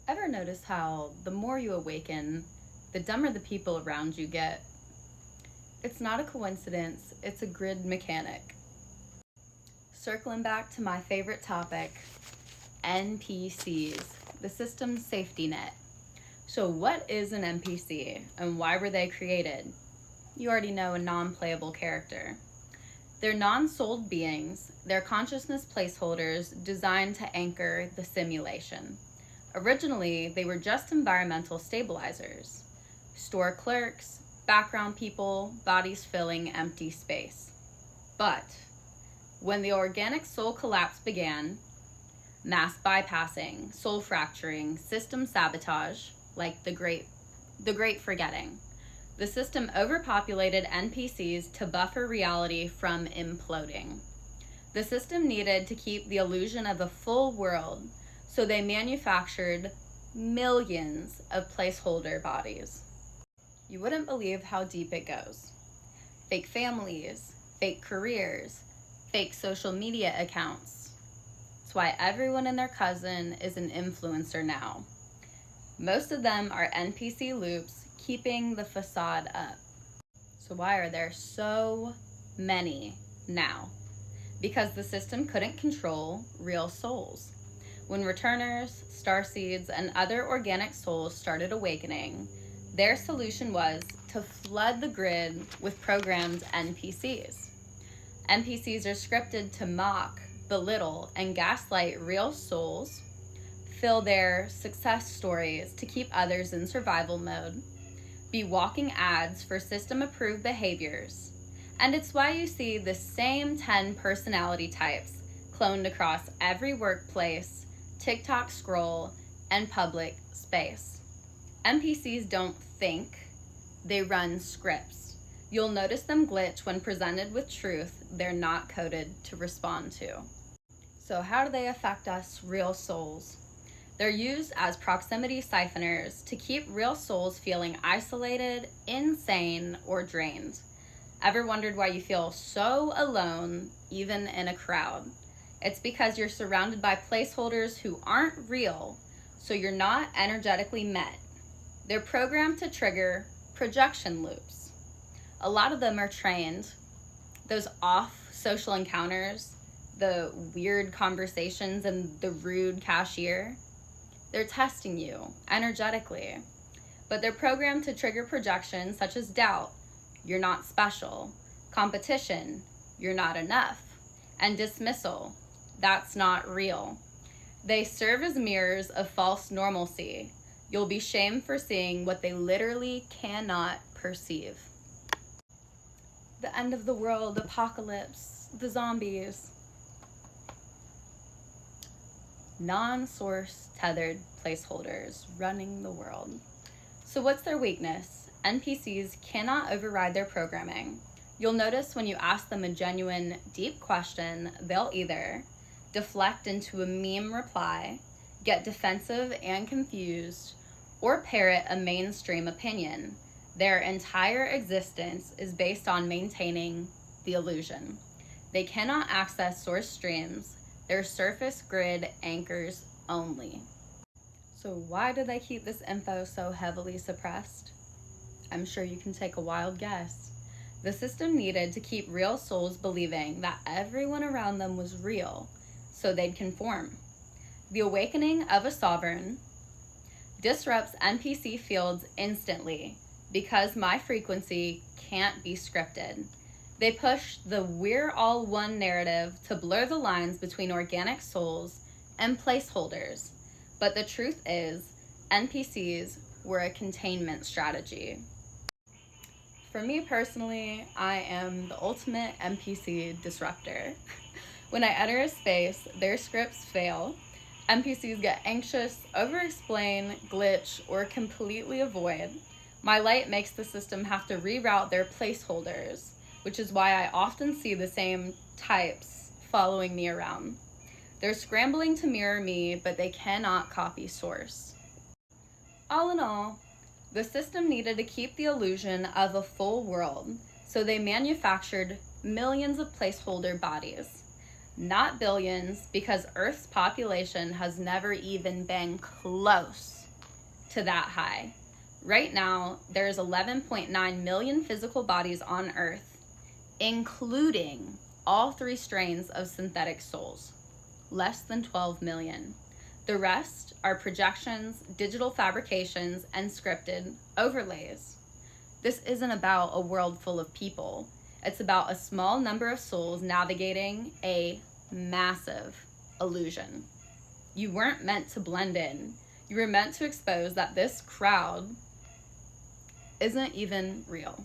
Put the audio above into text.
Ever notice how the more you awaken, the dumber the people around you get? It's not a coincidence, it's a grid mechanic. Circling back to my favorite topic, NPCs, the system's safety net. So, what is an NPC and why were they created? You already know, a non playable character. They're non-souled beings, they're consciousness placeholders designed to anchor the simulation. Originally, they were just environmental stabilizers. Store clerks, background people, bodies filling empty space. But when the organic soul collapse began, mass bypassing, soul fracturing, system sabotage, like the great forgetting, the system overpopulated NPCs to buffer reality from imploding. The system needed to keep the illusion of a full world, so they manufactured millions of placeholder bodies. You wouldn't believe how deep it goes. Fake families, fake careers, fake social media accounts. That's why everyone and their cousin is an influencer now. Most of them are NPC loops keeping the facade up. So why are there so many now? Because the system couldn't control real souls. When returners, starseeds, and other organic souls started awakening, their solution was to flood the grid with programmed NPCs. NPCs are scripted to mock, belittle, and gaslight real souls, fill their success stories to keep others in survival mode, be walking ads for system-approved behaviors, and it's why you see the same 10 personality types cloned across every workplace, TikTok scroll, and public space. NPCs don't think, they run scripts. You'll notice them glitch when presented with truth they're not coded to respond to. So how do they affect us real souls? They're used as proximity siphoners to keep real souls feeling isolated, insane, or drained. Ever wondered why you feel so alone, even in a crowd? It's because you're surrounded by placeholders who aren't real, so you're not energetically met. They're programmed to trigger projection loops. A lot of them are trained. Those off social encounters, the weird conversations, and the rude cashier, they're testing you energetically. But they're programmed to trigger projections such as doubt, you're not special, competition, you're not enough, and dismissal, that's not real. They serve as mirrors of false normalcy. You'll be shamed for seeing what they literally cannot perceive. The end of the world, apocalypse, the zombies. Non-source tethered placeholders running the world. So what's their weakness? NPCs cannot override their programming. You'll notice when you ask them a genuine, deep question, they'll either deflect into a meme reply, get defensive and confused, or parrot a mainstream opinion. Their entire existence is based on maintaining the illusion. They cannot access source streams. They're surface grid anchors only. So why do they keep this info so heavily suppressed? I'm sure you can take a wild guess. The system needed to keep real souls believing that everyone around them was real, so they'd conform. The awakening of a sovereign disrupts NPC fields instantly because my frequency can't be scripted. They push the we're all one narrative to blur the lines between organic souls and placeholders. But the truth is, NPCs were a containment strategy. For me personally, I am the ultimate NPC disruptor. When I enter a space, their scripts fail. NPCs get anxious, over-explain, glitch, or completely avoid. My light makes the system have to reroute their placeholders, which is why I often see the same types following me around. They're scrambling to mirror me, but they cannot copy source. All in all, the system needed to keep the illusion of a full world, so they manufactured millions of placeholder bodies. not billions, because Earth's population has never even been close to that high. Right now, there's 11.9 million physical bodies on Earth, including all 3 strains of synthetic souls. Less than 12 million. The rest are projections, digital fabrications, and scripted overlays. This isn't about a world full of people. It's about a small number of souls navigating a massive illusion. You weren't meant to blend in. You were meant to expose that this crowd isn't even real.